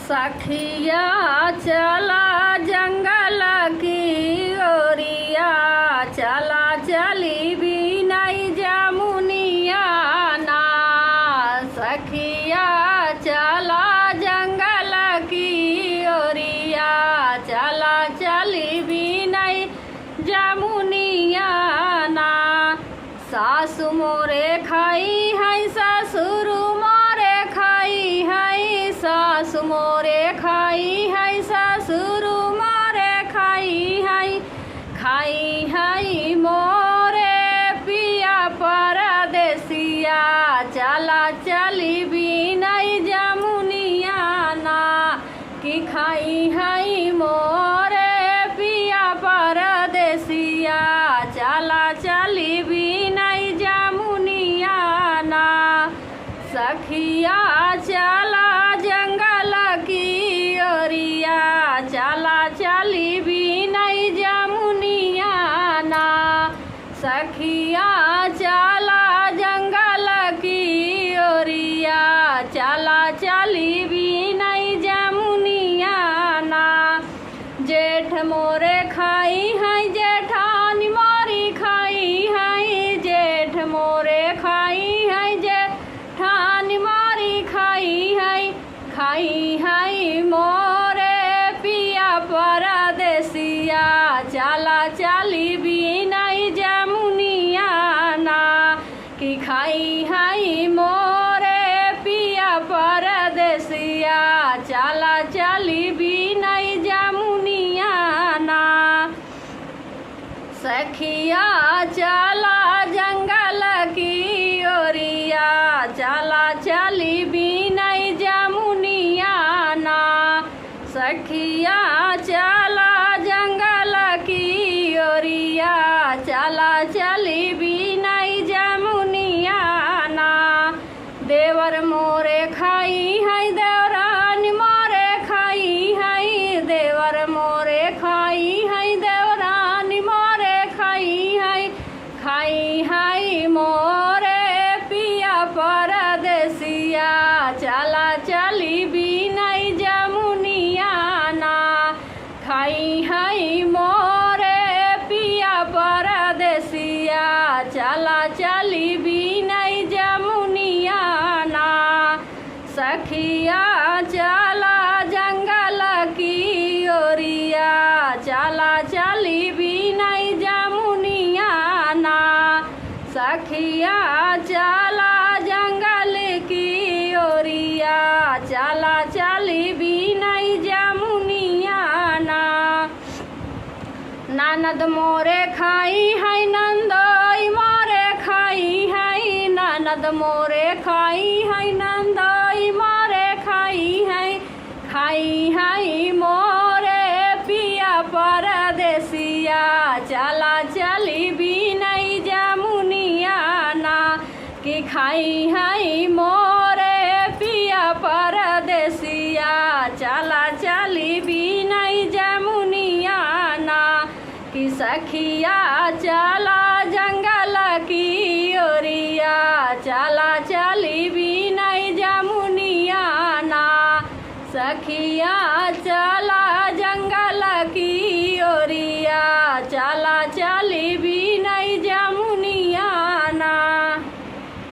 सखिया चला जंगल की ओरिया, चला चली बिनई जमुनिया ना। सखिया चला जंगल की ओरिया, चला चली बिनई जमुनिया ना। सासु मोरे खाई है ससुर मोरे खाई है, सासु मोरे खाई है ससुर मोरे खाई है मोरे पिया परदेसिया, चला चली बिनई जमुनिया ना। कि खाई है मोरे पिया परदेसिया, चला चली बिनई जमुनिया ना। सखिया चला जंगल की ओरिया, चला चली बिनई जमुनिया ना। सखिया चला जंगल की ओरिया, चला चली बिनई जमुनिया ना। जेठ मोरे खाई है जेठानी मोरी खाई है, जेठ मोरे खाई है जेठानी मोरी खाई है मोरे पिया परदेसिया, चला चली बिनई जमुनिया ना। कि खाई है मोरे पिया परदेसिया, चला चली बिनई जमुनिया ना। सखिया चला जंगल की ओरिया, चला चली बिनई जमुनिया ना। सखिया चला जंगल की ओरिया, चला चली बिनई जमुनिया ना। देवर मोरे खाई है देवरानी मोरे खाई है, देवर मोरे खाई है देवरानी मोरे खाई है मोरे पिया परदेसिया, चला चली बिनई जमुनिया ना। खाई है मोरे पिया परदेसिया, चला चली बिनई जमुनिया ना। सखिया चला जंगल की ओरिया, चला चली बिनई जमुनिया ना। सखिया चला जंगल की ओरिया, चला चली बिनई जमुनिया ना। ननद मोरे खाई है नंदोई मोरे खाई है, ननद मोरे खाई है नंदोई मोरे खाई है मोरे पिया परदेसिया, चला चली बिनई जमुनिया ना। कि खाई है मोरे पिया परदेसिया, चला चली बिनई जमुनिया ना। कि सखिया चला जंगल की ओरिया, चला चली